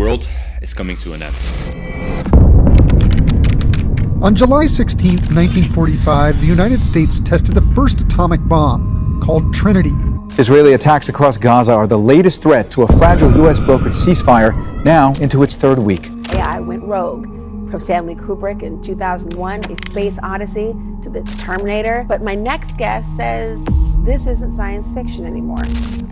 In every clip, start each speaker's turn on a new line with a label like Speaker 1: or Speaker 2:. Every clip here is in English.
Speaker 1: world is coming to an end.
Speaker 2: On July 16, 1945, the United States tested the first atomic bomb, called Trinity.
Speaker 3: Israeli attacks across Gaza are the latest threat to a fragile U.S.-brokered ceasefire, now into its third week.
Speaker 4: AI went rogue. From Stanley Kubrick in 2001, A Space Odyssey, to the Terminator. But my next guest says this isn't science fiction anymore.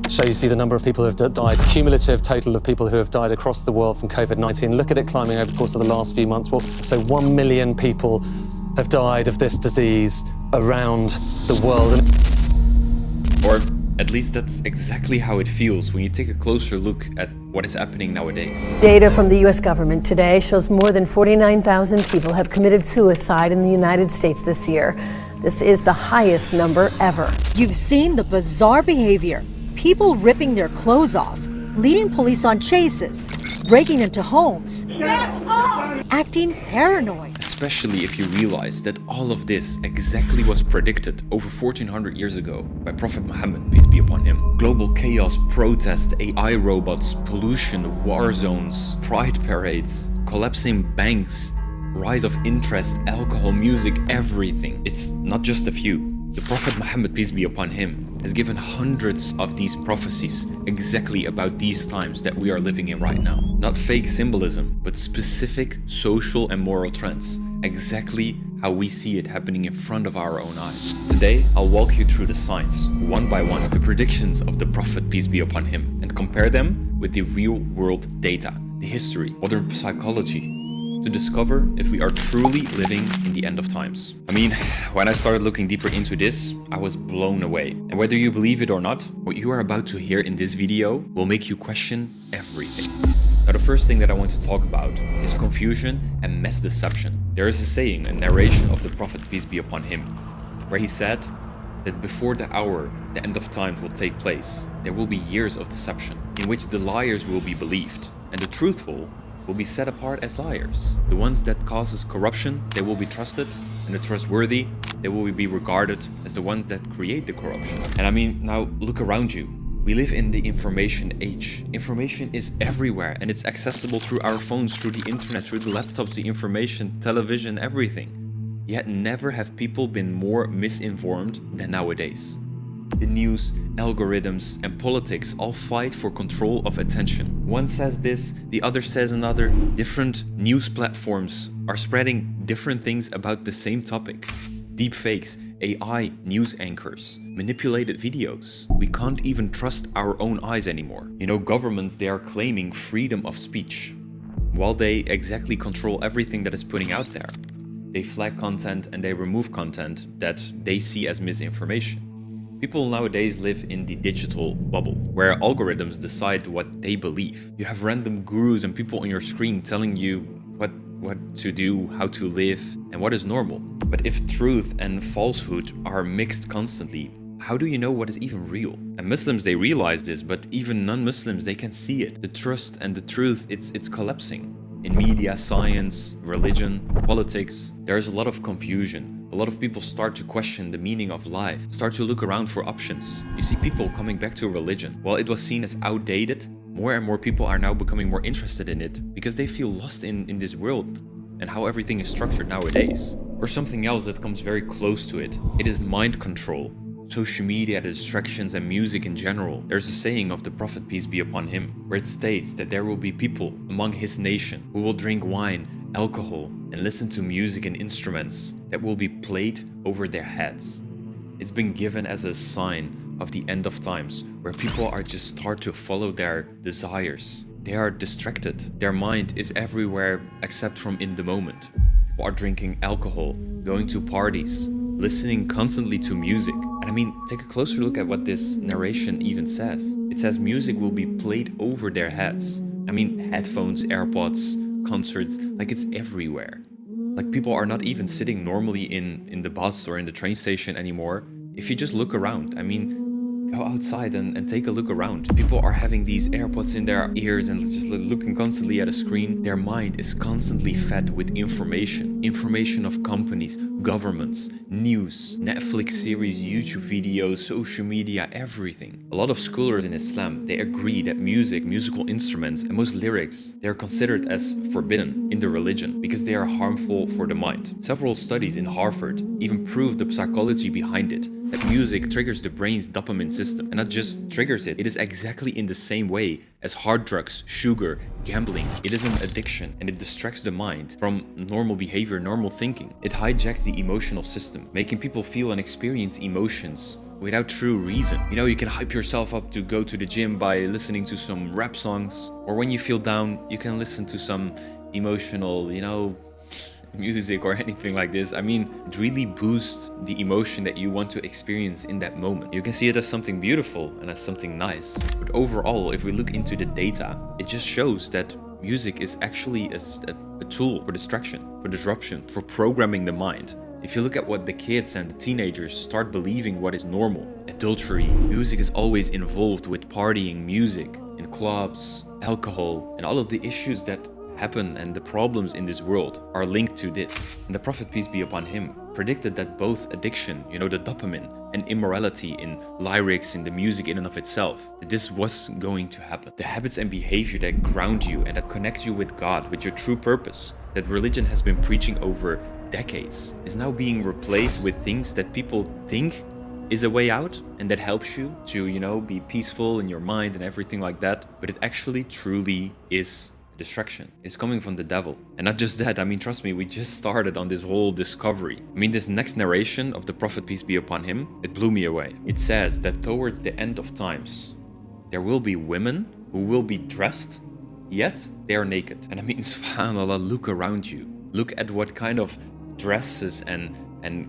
Speaker 5: So you see the number of people who have died, cumulative total of people who have died across the world from COVID-19. Look at it climbing over the course of the last few months. Well, so 1 million people have died of this disease around the world.
Speaker 1: Or at least that's exactly how it feels when you take a closer look at what is happening nowadays.
Speaker 6: Data from the U.S. government today shows more than 49,000 people have committed suicide in the United States this year. This is the highest number ever.
Speaker 7: You've seen the bizarre behavior. People ripping their clothes off, leading police on chases, breaking into homes, acting paranoid.
Speaker 1: Especially if you realize that all of this exactly was predicted over 1400 years ago by Prophet Muhammad, peace be upon him. Global chaos, protest, AI robots, pollution, war zones, pride parades, collapsing banks, rise of interest, alcohol, music, everything. It's not just a few. The Prophet Muhammad, peace be upon him, has given hundreds of these prophecies exactly about these times that we are living in right now. Not fake symbolism, but specific social and moral trends. Exactly how we see it happening in front of our own eyes. Today, I'll walk you through the signs, one by one, the predictions of the Prophet, peace be upon him, and compare them with the real world data, the history, modern psychology, to discover if we are truly living in the end of times. I mean, when I started looking deeper into this, I was blown away. And whether you believe it or not, what you are about to hear in this video will make you question everything. Now, the first thing that I want to talk about is confusion and mass deception. There is a saying, a narration of the Prophet, peace be upon him, where he said that before the hour, the end of times will take place, there will be years of deception in which the liars will be believed and the truthful will be set apart as liars. The ones that causes corruption, they will be trusted, and the trustworthy, they will be regarded as the ones that create the corruption. And I mean, now look around you. We live in the information age. Information is everywhere, and it's accessible through our phones, through the internet, through the laptops, the information, television, everything. Yet never have people been more misinformed than nowadays. The news, algorithms, and politics all fight for control of attention. One says this, the other says another. Different news platforms are spreading different things about the same topic. Deepfakes, AI news anchors, manipulated videos. We can't even trust our own eyes anymore. You know, governments, they are claiming freedom of speech, while they exactly control everything that is putting out there. They flag content and they remove content that they see as misinformation. People nowadays live in the digital bubble, where algorithms decide what they believe. You have random gurus and people on your screen telling you what to do, how to live, and what is normal. But if truth and falsehood are mixed constantly, how do you know what is even real? And Muslims, they realize this, but even non-Muslims, they can see it. The trust and the truth, it's collapsing. In media, science, religion, politics, there's a lot of confusion. A lot of people start to question the meaning of life, start to look around for options. You see people coming back to religion. While it was seen as outdated, more and more people are now becoming more interested in it because they feel lost in this world and how everything is structured nowadays. Or something else that comes very close to it. It is mind control. Social media, the distractions, and music in general. There's a saying of the Prophet, peace be upon him, where it states that there will be people among his nation who will drink wine, alcohol, and listen to music and instruments that will be played over their heads. It's been given as a sign of the end of times, where people are just start to follow their desires. They are distracted. Their mind is everywhere except from in the moment. People are drinking alcohol, going to parties, listening constantly to music. And I mean, take a closer look at what this narration even says. It says music will be played over their heads. I mean, headphones, AirPods, concerts, like it's everywhere. Like people are not even sitting normally in the bus or in the train station anymore. If you just look around, I mean, go outside and take a look around. People are having these AirPods in their ears and just looking constantly at a screen. Their mind is constantly fed with information information of companies, governments, news, Netflix series, YouTube videos, social media, everything. A lot of scholars in Islam, they agree that music, musical instruments, and most lyrics, they are considered as forbidden in the religion because they are harmful for the mind. Several studies in Harvard even prove the psychology behind it, that music triggers the brain's dopamine system, and not just triggers it, it is exactly in the same way as hard drugs, sugar, gambling. It is an addiction, and it distracts the mind from normal behavior, normal thinking. It hijacks the emotional system, making people feel and experience emotions without true reason. You know, you can hype yourself up to go to the gym by listening to some rap songs, or when you feel down, you can listen to some emotional, music or anything like this. I mean, it really boosts the emotion that you want to experience in that moment. You can see it as something beautiful and as something nice. But overall, if we look into the data, it just shows that music is actually a tool for distraction, for disruption, for programming the mind. If you look at what the kids and the teenagers start believing what is normal, adultery, music is always involved with partying, music, in clubs, alcohol, and all of the issues that happen and the problems in this world are linked to this. And the Prophet, peace be upon him, predicted that both addiction, the dopamine, and immorality in lyrics, in the music in and of itself, that this was going to happen. The habits and behavior that ground you and that connect you with God, with your true purpose, that religion has been preaching over decades, is now being replaced with things that people think is a way out and that helps you to, be peaceful in your mind and everything like that. But it actually truly is distraction. It's coming from the devil. And not just that, trust me, we just started on this whole discovery. This next narration of the Prophet, peace be upon him, it blew me away. It says that towards the end of times, there will be women who will be dressed, yet they are naked. And subhanAllah, look around you. Look at what kind of dresses and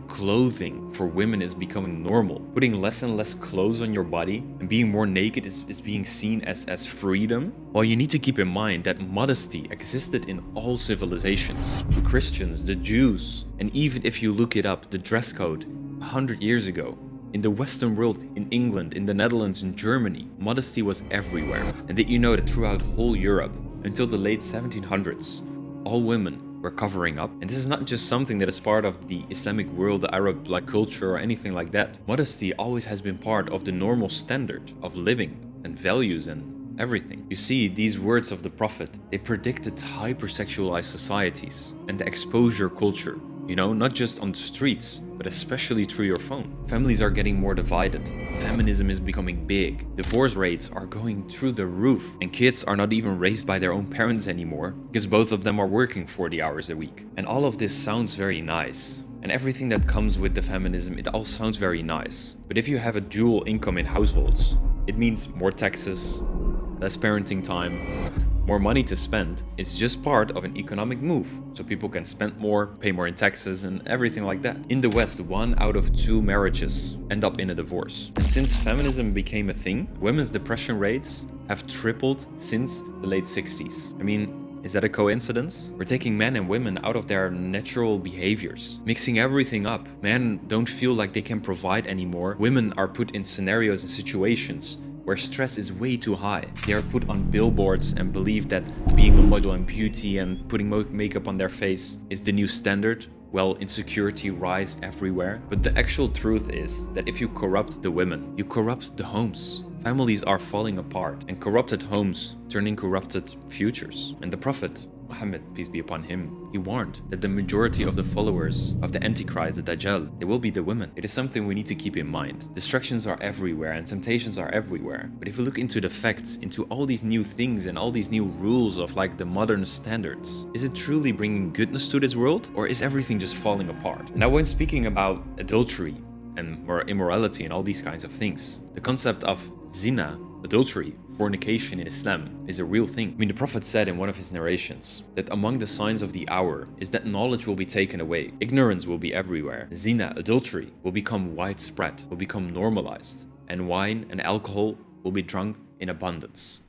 Speaker 1: clothing for women is becoming normal. Putting less and less clothes on your body and being more naked is being seen as freedom. Well, you need to keep in mind that modesty existed in all civilizations. The Christians, the Jews, and even if you look it up, the dress code 100 years ago, in the Western world, in England, in the Netherlands, in Germany, modesty was everywhere. And did you know that throughout whole Europe, until the late 1700s, all women were covering up? And this is not just something that is part of the Islamic world, the Arab culture, or anything like that. Modesty always has been part of the normal standard of living and values and everything. You see, these words of the Prophet, they predicted hypersexualized societies and the exposure culture. Not just on the streets, but especially through your phone. Families are getting more divided. Feminism is becoming big. Divorce rates are going through the roof. And kids are not even raised by their own parents anymore because both of them are working 40 hours a week. And all of this sounds very nice. And everything that comes with the feminism, it all sounds very nice. But if you have a dual income in households, it means more taxes, less parenting time, more money to spend. It's just part of an economic move, so people can spend more, pay more in taxes, and everything like that. In the West, 1 out of 2 marriages end up in a divorce. And since feminism became a thing, women's depression rates have tripled since the late 60s. Is that a coincidence? We're taking men and women out of their natural behaviors, mixing everything up. Men don't feel like they can provide anymore. Women are put in scenarios and situations where stress is way too high. They are put on billboards and believe that being a model and beauty and putting makeup on their face is the new standard. Well, insecurity rise everywhere. But the actual truth is that if you corrupt the women, you corrupt the homes. Families are falling apart, and corrupted homes turning corrupted futures. And the Prophet, Muhammad, peace be upon him, he warned that the majority of the followers of the Antichrist, the Dajjal, they will be the women. It is something we need to keep in mind. Distractions are everywhere and temptations are everywhere. But if we look into the facts, into all these new things and all these new rules of the modern standards, is it truly bringing goodness to this world, or is everything just falling apart? Now, when speaking about adultery and immorality and all these kinds of things, the concept of zina, adultery, fornication in Islam is a real thing. The Prophet said in one of his narrations that among the signs of the hour is that knowledge will be taken away, ignorance will be everywhere, zina, adultery will become widespread, will become normalized, and wine and alcohol will be drunk in abundance.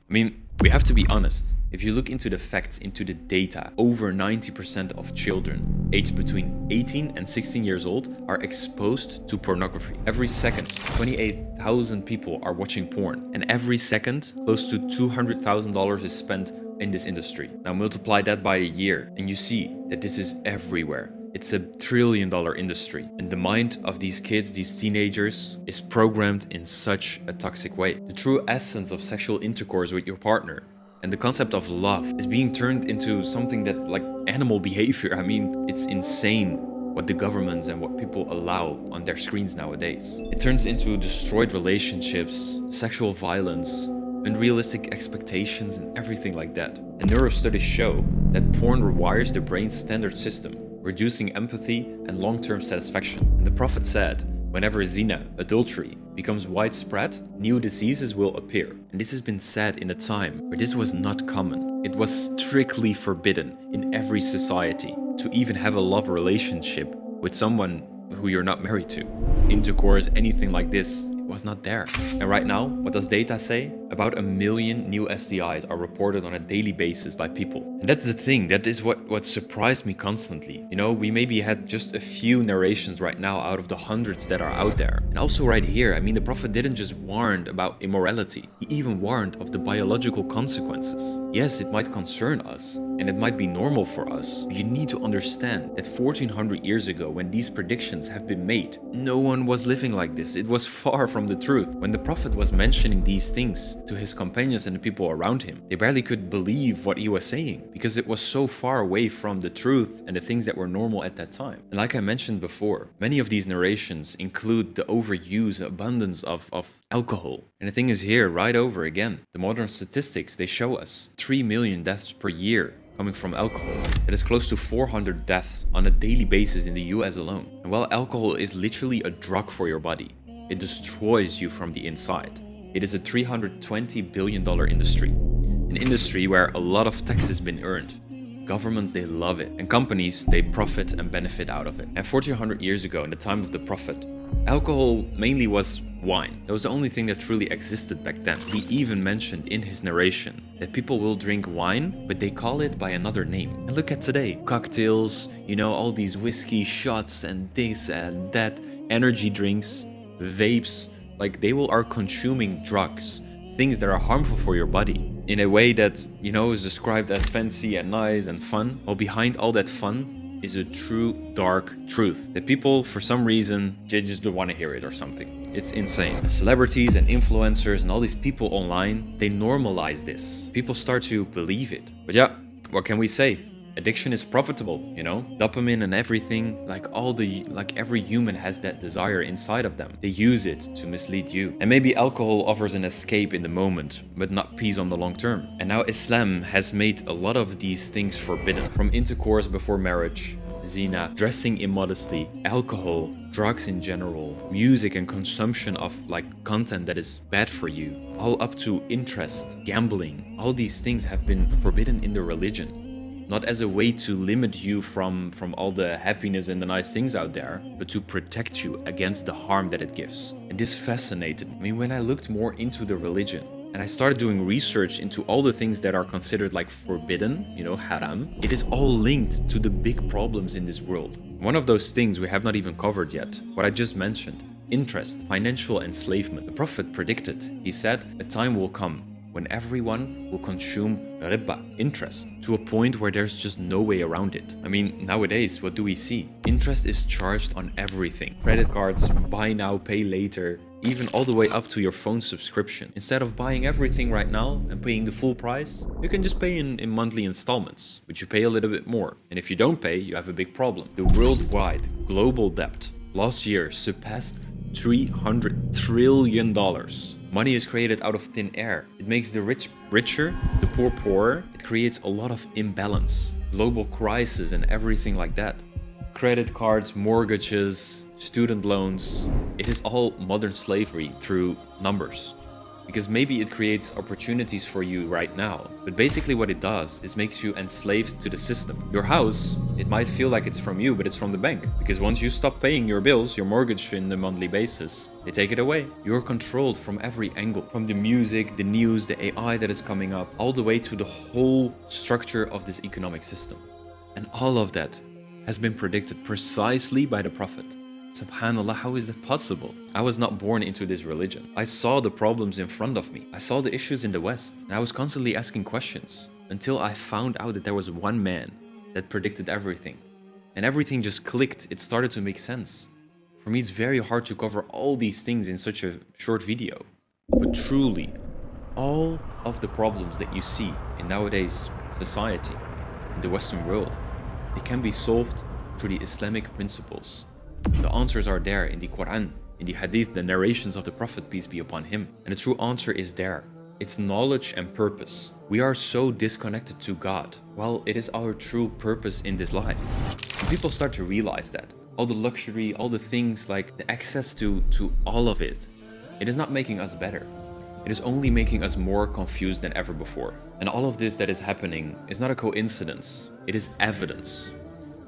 Speaker 1: We have to be honest. If you look into the facts, into the data, over 90% of children aged between 18 and 16 years old are exposed to pornography. Every second, 28,000 people are watching porn. And every second, close to $200,000 is spent in this industry. Now multiply that by a year and you see that this is everywhere. It's a $1 trillion industry. And the mind of these kids, these teenagers, is programmed in such a toxic way. The true essence of sexual intercourse with your partner and the concept of love is being turned into something that, like, animal behavior. I mean, it's insane what the governments and what people allow on their screens nowadays. It turns into destroyed relationships, sexual violence, unrealistic expectations, and everything like that. And neurostudies show that porn rewires the brain's standard system, reducing empathy and long-term satisfaction. And the Prophet said, whenever zina, adultery, becomes widespread, new diseases will appear. And this has been said in a time where this was not common. It was strictly forbidden in every society to even have a love relationship with someone who you're not married to. Intercourse, anything like this, was not there. And right now, what does data say? About 1 million new STIs are reported on a daily basis by people. And that's the thing, that is what surprised me constantly. You know, we maybe had just a few narrations right now out of the hundreds that are out there. And also right here, I mean, the Prophet didn't just warn about immorality, he even warned of the biological consequences. Yes, it might concern us, and it might be normal for us, but you need to understand that 1400 years ago, when these predictions have been made, no one was living like this. It was far from the truth. When the Prophet was mentioning these things to his companions and the people around him, they barely could believe what he was saying, because it was so far away from the truth and the things that were normal at that time. And like I mentioned before, many of these narrations include the overuse, abundance of alcohol. And the thing is here, right over again, the modern statistics, they show us 3 million deaths per year coming from alcohol. That is close to 400 deaths on a daily basis in the US alone. And while alcohol is literally a drug for your body, it destroys you from the inside. It is a $320 billion industry. An industry where a lot of tax has been earned. Governments, they love it. And companies, they profit and benefit out of it. And 1400 years ago, in the time of the Prophet, alcohol mainly was wine. That was the only thing that truly existed back then. He even mentioned in his narration that people will drink wine, but they call it by another name. And look at today, cocktails, you know, all these whiskey shots and this and that, energy drinks, vapes, like they are consuming drugs, things that are harmful for your body in a way that, you know, is described as fancy and nice and fun. While behind all that fun is a true dark truth that people, for some reason, they just don't want to hear it or something. It's insane. And celebrities and influencers and all these people online, they normalize this. People start to believe it. But yeah, what can we say? Addiction is profitable, you know? Dopamine and everything, like every human has that desire inside of them. They use it to mislead you. And maybe alcohol offers an escape in the moment, but not peace on the long term. And now Islam has made a lot of these things forbidden. From intercourse before marriage, zina, dressing immodestly, alcohol, drugs in general, music and consumption of like content that is bad for you, all up to interest, gambling. All these things have been forbidden in the religion. Not as a way to limit you from all the happiness and the nice things out there, but to protect you against the harm that it gives. And this fascinated me. I mean, when I looked more into the religion and I started doing research into all the things that are considered like forbidden, you know, haram, it is all linked to the big problems in this world. One of those things we have not even covered yet, what I just mentioned, interest, financial enslavement. The Prophet predicted, he said, a time will come when everyone will consume riba, interest, to a point where there's just no way around it. I mean, nowadays, what do we see? Interest is charged on everything. Credit cards, buy now, pay later, even all the way up to your phone subscription. Instead of buying everything right now and paying the full price, you can just pay in monthly installments, but you pay a little bit more. And if you don't pay, you have a big problem. The worldwide global debt last year surpassed $300 trillion. Money is created out of thin air. It makes the rich richer, the poor poorer. It creates a lot of imbalance, global crisis and everything like that. Credit cards, mortgages, student loans. It is all modern slavery through numbers. Because maybe it creates opportunities for you right now, but basically what it does is makes you enslaved to the system. Your house, it might feel like it's from you, but it's from the bank. Because once you stop paying your bills, your mortgage on a monthly basis, they take it away. You're controlled from every angle, from the music, the news, the AI that is coming up, all the way to the whole structure of this economic system. And all of that has been predicted precisely by the Prophet. SubhanAllah, how is that possible? I was not born into this religion. I saw the problems in front of me. I saw the issues in the West. And I was constantly asking questions until I found out that there was one man that predicted everything. and everything just clicked. It started to make sense. For me, it's very hard to cover all these things in such a short video. But truly, all of the problems that you see in nowadays society, in the Western world, they can be solved through the Islamic principles. The answers are there in the Quran, in the Hadith, the narrations of the Prophet, peace be upon him. And the true answer is there. It's knowledge and purpose. We are so disconnected to God. Well, it is our true purpose in this life. When people start to realize that, all the luxury, all the things, like the access to all of it, it is not making us better. It is only making us more confused than ever before. And all of this that is happening is not a coincidence. It is evidence.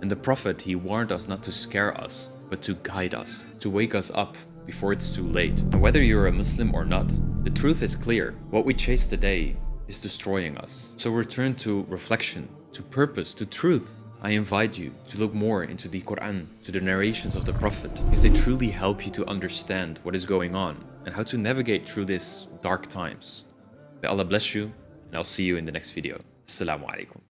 Speaker 1: And the Prophet, he warned us not to scare us, but to guide us, to wake us up before it's too late. And whether you're a Muslim or not, the truth is clear. What we chase today is destroying us. So return to reflection, to purpose, to truth. I invite you to look more into the Quran, to the narrations of the Prophet, because they truly help you to understand what is going on and how to navigate through these dark times. May Allah bless you, and I'll see you in the next video. Assalamu alaikum.